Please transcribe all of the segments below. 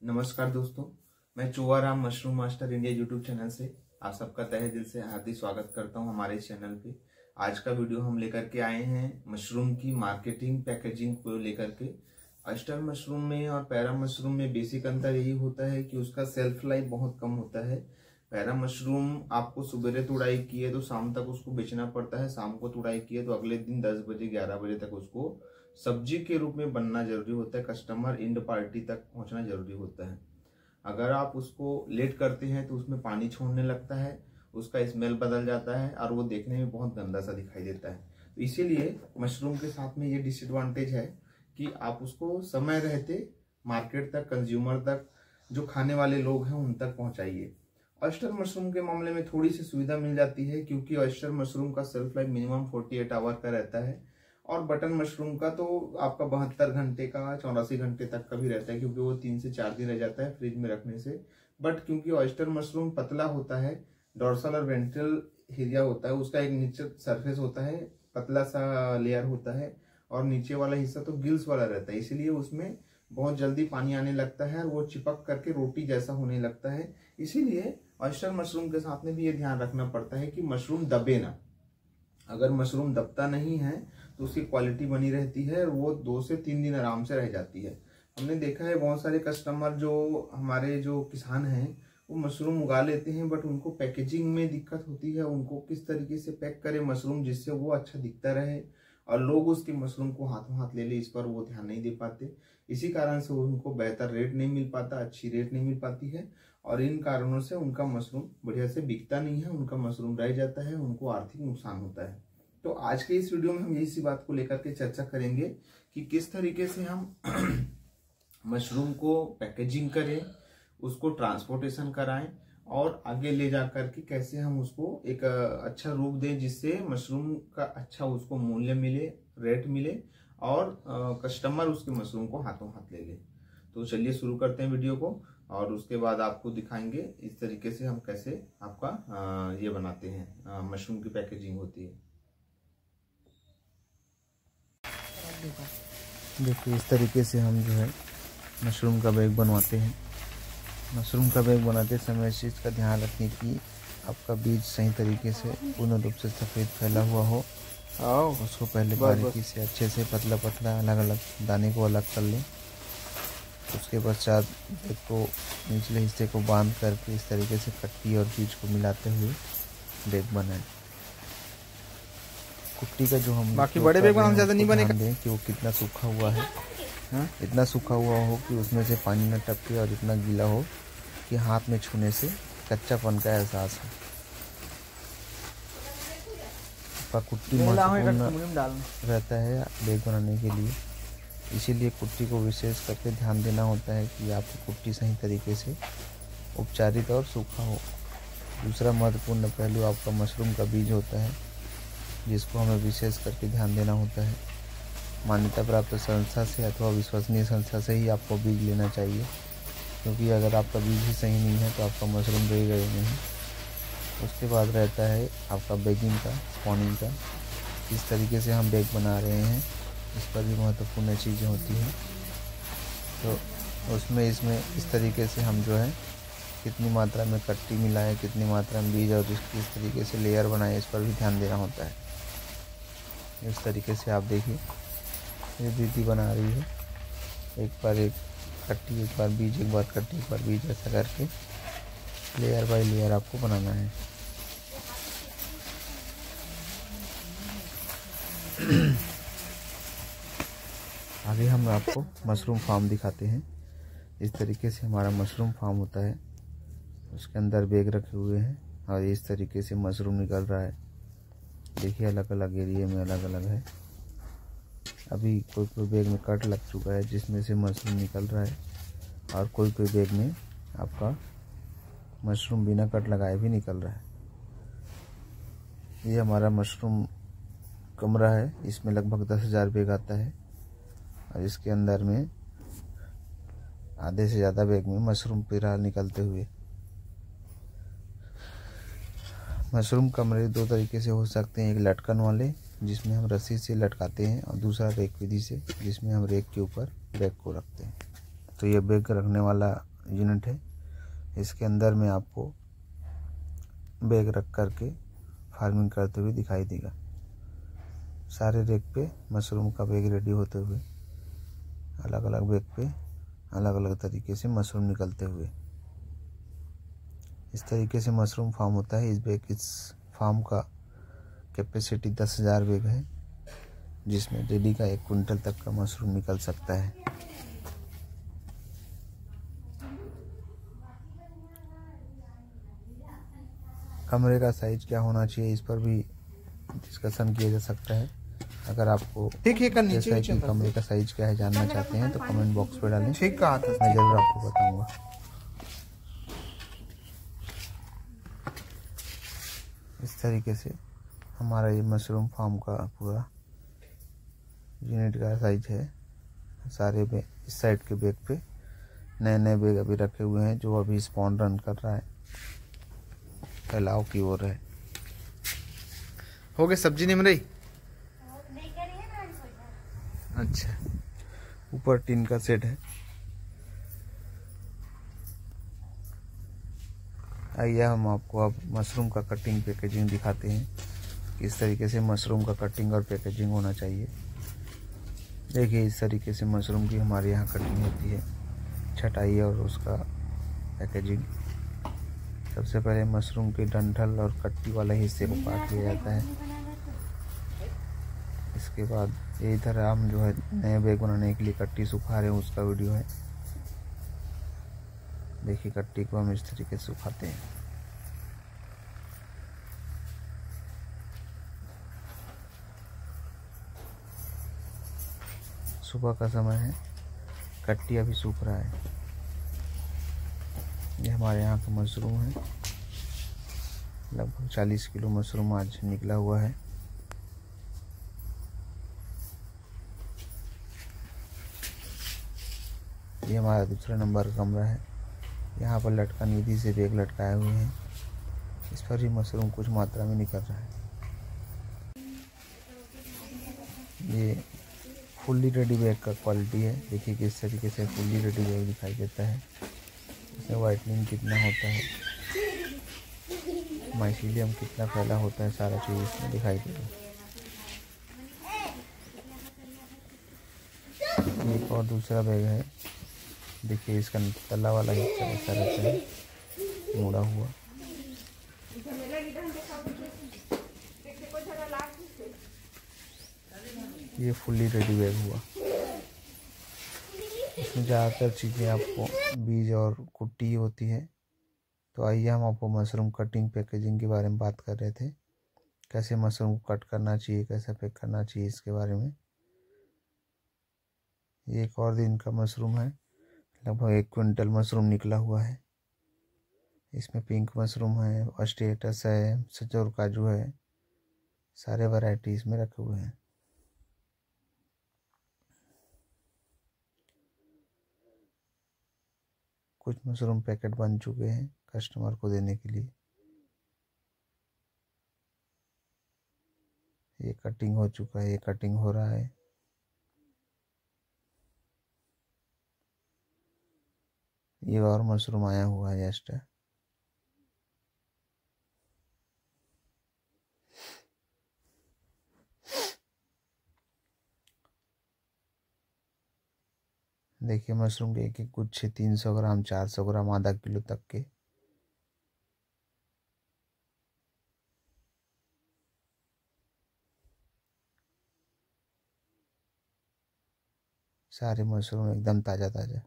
नमस्कार दोस्तों, मैं Choaram mushroom master India YouTube channel से आप सबका तहे दिल से हार्दिक स्वागत करता हूं हमारे इस चैनल पे। आज का वीडियो हम लेकर के आए हैं मशरूम की मार्केटिंग पैकेजिंग को लेकर के। ऑयस्टर मशरूम में और पैरा मशरूम में बेसिक अंतर यही होता है कि उसका सेल्फ लाइफ बहुत कम होता है। पैरा मशरूम आपको सुबह तुड़ाई किए तो शाम तक उसको बेचना पड़ता है, शाम को तुड़ाई किए तो अगले दिन 10 बजे 11 बजे तक उसको सब्जी के रूप में बनना जरूरी होता है, कस्टमर एंड पार्टी तक पहुंचना जरूरी होता है। अगर आप उसको लेट करते हैं तो उसमें पानी छोड़ने लगता है, उसका स्मेल बदल जाता है और वो देखने में बहुत गंदा सा दिखाई देता है। तो इसीलिए मशरूम के साथ में ये डिसएडवांटेज है कि आप उसको समय रहते मार्केट तक, कंज्यूमर तक, जो खाने वाले लोग हैं उन तक पहुंचाइए। ऑयस्टर मशरूम के मामले में थोड़ी सी सुविधा मिल जाती है क्योंकि ऑयस्टर मशरूम का सेल्फ लाइफ मिनिमम 48 आवर का रहता है और बटन मशरूम का तो आपका 72 घंटे का 84 घंटे तक का भी रहता है, क्योंकि वो 3 से 4 दिन रह जाता है फ्रिज में रखने से। बट क्योंकि ऑयस्टर मशरूम पतला होता है, डोर्सल और वेंट्रल एरिया होता है, उसका एक नीचे सरफेस होता है, पतला सा लेयर होता है और नीचे वाला हिस्सा तो गिल्स वाला रहता है, इसीलिए उसमें बहुत जल्दी पानी आने लगता है और वो चिपक करके रोटी जैसा होने लगता है। इसीलिए ऑयस्टर मशरूम के साथ में भी ये ध्यान रखना पड़ता है कि मशरूम दबे ना। अगर मशरूम दबता नहीं है तो उसकी क्वालिटी बनी रहती है और वो 2 से 3 दिन आराम से रह जाती है। हमने देखा है बहुत सारे कस्टमर जो हमारे जो किसान हैं वो मशरूम उगा लेते हैं, बट उनको पैकेजिंग में दिक्कत होती है। उनको किस तरीके से पैक करें मशरूम जिससे वो अच्छा दिखता रहे और लोग उसके मशरूम को हाथों हाथ ले ले, इस पर वो ध्यान नहीं दे पाते। इसी कारण से उनको बेहतर रेट नहीं मिल पाता, अच्छी रेट नहीं मिल पाती है और इन कारणों से उनका मशरूम बढ़िया से बिकता नहीं है, उनका मशरूम रह जाता है, उनको आर्थिक नुकसान होता है। तो आज के इस वीडियो में हम इसी बात को लेकर के चर्चा करेंगे कि किस तरीके से हम मशरूम को पैकेजिंग करें, उसको ट्रांसपोर्टेशन कराएं और आगे ले जाकर के कैसे हम उसको एक अच्छा रूप दें जिससे मशरूम का अच्छा उसको मूल्य मिले, रेट मिले और कस्टमर उसके मशरूम को हाथों हाथ ले ले। तो चलिए शुरू करते हैं वीडियो को और उसके बाद आपको दिखाएंगे इस तरीके से हम कैसे आपका ये बनाते हैं, मशरूम की पैकेजिंग होती है। देखिए इस तरीके से हम जो है मशरूम का बैग बनवाते हैं। मशरूम का बैग बनाते समय इस चीज़ का ध्यान रखें कि आपका बीज सही तरीके से पूर्ण रूप से सफ़ेद फैला हुआ हो और उसको पहले बारीकी से अच्छे से पतला पतला अलग अलग दाने को अलग कर लें। उसके पश्चात बैग को निचले हिस्से को बांध करके इस तरीके से कट्टी और बीज को मिलाते हुए बैग बनाएं। कुट्टी का जो हम बाकी बड़े बैग बनाने ज़्यादा नहीं बनेगा कि वो कितना सूखा हुआ है, इतना सूखा हुआ हो कि उसमें से पानी न टपके और इतना गीला हो कि हाथ में छूने से कच्चापन का एहसास हो। आपका कुट्टी महत्वपूर्ण रहता है बैग बनाने के लिए, इसीलिए कुट्टी को विशेष करके ध्यान देना होता है कि आपकी कुट्टी सही तरीके से उपचारित और सूखा हो। दूसरा महत्वपूर्ण पहलू आपका मशरूम का बीज होता है जिसको हमें विशेष करके ध्यान देना होता है। मान्यता प्राप्त संस्था से अथवा विश्वसनीय संस्था से ही आपको बीज लेना चाहिए, क्योंकि अगर आपका बीज ही सही नहीं है तो आपका मशरूम रहेगा ही नहीं। उसके बाद रहता है आपका बैगिंग का, स्पॉनिंग का। किस तरीके से हम बैग बना रहे हैं इस पर भी महत्वपूर्ण चीज़ें होती हैं। तो उसमें इस तरीके से हम जो है कितनी मात्रा में कट्टी मिलाएं, कितनी मात्रा में बीज और किस तरीके से लेयर बनाएं, इस पर भी ध्यान देना होता है। इस तरीके से आप देखिए ये दीदी बना रही है, एक बार एक कट्टी, एक बार बीज, एक बार कट्टी, एक बार बीज, ऐसा करके लेयर बाय लेयर आपको बनाना है। आगे हम आपको मशरूम फार्म दिखाते हैं। इस तरीके से हमारा मशरूम फार्म होता है, उसके अंदर बैग रखे हुए हैं और इस तरीके से मशरूम निकल रहा है। देखिए अलग अलग एरिया में अलग अलग है। अभी कोई कोई बैग में कट लग चुका है जिसमें से मशरूम निकल रहा है और कोई कोई बैग में आपका मशरूम बिना कट लगाए भी निकल रहा है। ये हमारा मशरूम कमरा है, इसमें लगभग 10,000 बैग आता है और इसके अंदर में आधे से ज़्यादा बैग में मशरूम फिलहाल निकलते हुए। मशरूम कमरे 2 तरीके से हो सकते हैं, एक लटकन वाले जिसमें हम रस्सी से लटकाते हैं और दूसरा रेक विधि से जिसमें हम रेक के ऊपर बैग को रखते हैं। तो ये बैग रखने वाला यूनिट है। इसके अंदर में आपको बैग रख कर के फार्मिंग करते हुए दिखाई देगा। सारे रैक पे मशरूम का बैग रेडी होते हुए, अलग अलग बैग पे अलग अलग तरीके से मशरूम निकलते हुए। इस तरीके से मशरूम फार्म होता है। इस फार्म का कैपेसिटी 10,000 बैग है, जिसमें डेली का 1 क्विंटल तक का मशरूम निकल सकता है। कमरे का साइज क्या होना चाहिए, इस पर भी डिस्कशन किया जा सकता है। अगर आपको जैसा कि कमरे का साइज क्या है जानना चाहते हैं तो कमेंट बॉक्स पे डालें, ठीक कहा था, मैं जरूर आपको बताऊंगा। इस तरीके से हमारा ये मशरूम फार्म का पूरा यूनिट का साइज है। सारे बैग इस साइड के बैग पे नए नए बैग अभी रखे हुए हैं, जो अभी स्पॉन रन कर रहा है, फैलाव की ओर है। हो गए सब्जी निम रही। अच्छा, ऊपर टीन का सेट है। आइए हम आपको अब मशरूम का कटिंग पैकेजिंग दिखाते हैं, किस तरीके से मशरूम का कटिंग और पैकेजिंग होना चाहिए। देखिए, इस तरीके से मशरूम की हमारे यहाँ कटिंग होती है, छटाई और उसका पैकेजिंग। सबसे पहले मशरूम के डंठल और कट्टी वाले हिस्से को काट लिया जाता है। इसके बाद ये इधर हम जो है नए बैग बनाने के लिए कट्टी सुखा रहे हैं, उसका वीडियो है। देखिए, कट्टी को हम इस तरीके से सुखाते हैं। सुबह का समय है, कट्टी अभी सूख रहा है। ये हमारे यहाँ का मशरूम है। लगभग 40 किलो मशरूम आज निकला हुआ है। ये हमारा दूसरा नंबर का कमरा है। यहाँ पर लटकन विधि से बैग लटकाए हुए हैं। इस पर ही मशरूम कुछ मात्रा में निकल रहा है। ये फुल्ली रेडी बैग का क्वालिटी है। देखिए किस तरीके से फुल्ली रेडी बैग दिखाई देता है। इसमें वाइटनिंग कितना होता है, माइसीलियम कितना फैला होता है, सारा चीज़ इसमें दिखाई देगा। एक और दूसरा बैग है। देखिए, इसका तला वाला हिस्सा ऐसा रहता है, मुड़ा हुआ। ये फुल्ली रेडी बैग हुआ। इसमें ज़्यादातर चीज़ें आपको बीज और कुट्टी होती है। तो आइए हम आपको मशरूम कटिंग पैकेजिंग के बारे में बात कर रहे थे, कैसे मशरूम को कट करना चाहिए, कैसे पैक करना चाहिए, इसके बारे में। ये एक और दिन का मशरूम है। लगभग 1 क्विंटल मशरूम निकला हुआ है। इसमें पिंक मशरूम है, ऑस्ट्रेटस है, सचोर काजू है, सारे वैरायटी इसमें रखे हुए हैं। कुछ मशरूम पैकेट बन चुके हैं कस्टमर को देने के लिए। ये कटिंग हो चुका है, ये कटिंग हो रहा है। ये और मशरूम आया हुआ है जस्ट। देखिए, मशरूम के एक एक गुच्छे 300 ग्राम, 400 ग्राम, आधा किलो तक के। सारे मशरूम एकदम ताज़ा ताज़ा।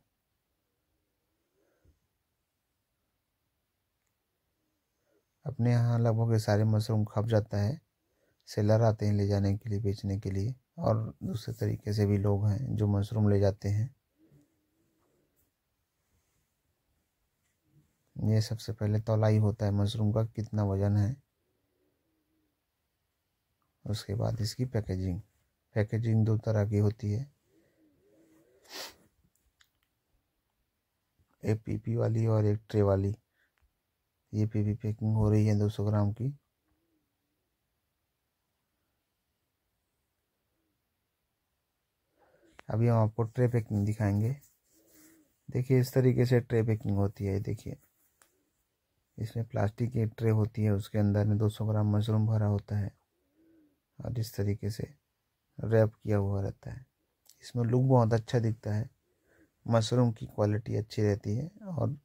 अपने यहाँ लगभग ये सारे मशरूम खप जाता है। सेलर आते हैं ले जाने के लिए, बेचने के लिए, और दूसरे तरीके से भी लोग हैं जो मशरूम ले जाते हैं। ये सबसे पहले तौलाई होता है मशरूम का, कितना वजन है। उसके बाद इसकी पैकेजिंग 2 तरह की होती है, एक पीपी वाली और एक ट्रे वाली। ये पीपी पैकिंग हो रही है 200 ग्राम की। अभी हम आपको ट्रे पैकिंग दिखाएंगे। देखिए इस तरीके से ट्रे पैकिंग होती है। देखिए इसमें प्लास्टिक की ट्रे होती है, उसके अंदर में 200 ग्राम मशरूम भरा होता है और इस तरीके से रैप किया हुआ रहता है। इसमें लुक बहुत अच्छा दिखता है, मशरूम की क्वालिटी अच्छी रहती है और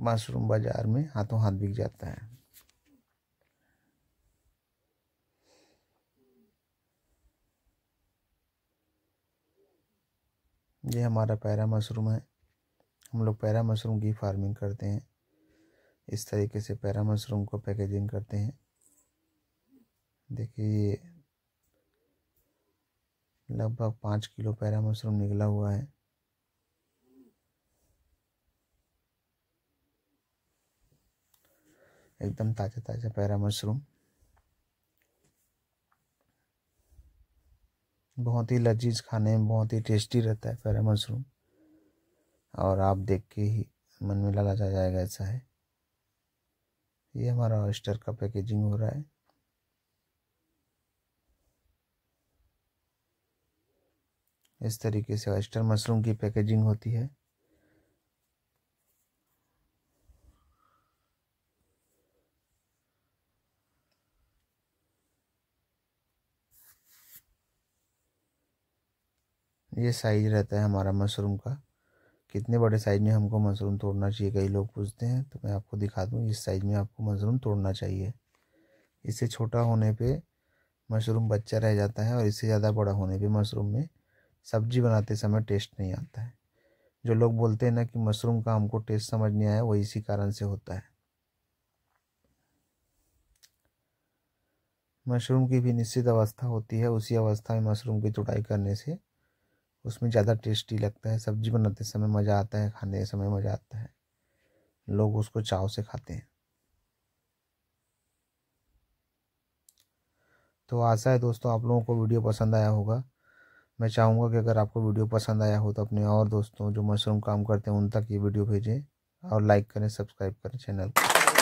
मशरूम बाज़ार में हाथों हाथ बिक जाता है। ये हमारा पैरा मशरूम है। हम लोग पैरा मशरूम की फार्मिंग करते हैं। इस तरीके से पैरा मशरूम को पैकेजिंग करते हैं। देखिए ये लगभग 5 किलो पैरा मशरूम निकला हुआ है। एकदम ताज़ा ताज़ा पैरा मशरूम, बहुत ही लजीज, खाने में बहुत ही टेस्टी रहता है पैरा मशरूम, और आप देख के ही मन में लालच आ जाएगा, ऐसा है। ये हमारा ऑयस्टर का पैकेजिंग हो रहा है। इस तरीके से ऑयस्टर मशरूम की पैकेजिंग होती है। ये साइज रहता है हमारा मशरूम का, कितने बड़े साइज में हमको मशरूम तोड़ना चाहिए, कई लोग पूछते हैं, तो मैं आपको दिखा दूं। इस साइज में आपको मशरूम तोड़ना चाहिए। इससे छोटा होने पे मशरूम बच्चा रह जाता है और इससे ज़्यादा बड़ा होने पे मशरूम में सब्जी बनाते समय टेस्ट नहीं आता है। जो लोग बोलते हैं ना कि मशरूम का हमको टेस्ट समझ नहीं आया, वो इसी कारण से होता है। मशरूम की भी निश्चित अवस्था होती है, उसी अवस्था में मशरूम की तुड़ाई करने से उसमें ज़्यादा टेस्टी लगता है। सब्जी बनाते समय मज़ा आता है, खाने समय मज़ा आता है, लोग उसको चाव से खाते हैं। तो आशा है दोस्तों आप लोगों को वीडियो पसंद आया होगा। मैं चाहूँगा कि अगर आपको वीडियो पसंद आया हो तो अपने और दोस्तों जो मशरूम काम करते हैं उन तक ये वीडियो भेजें और लाइक करें, सब्सक्राइब करें चैनल को।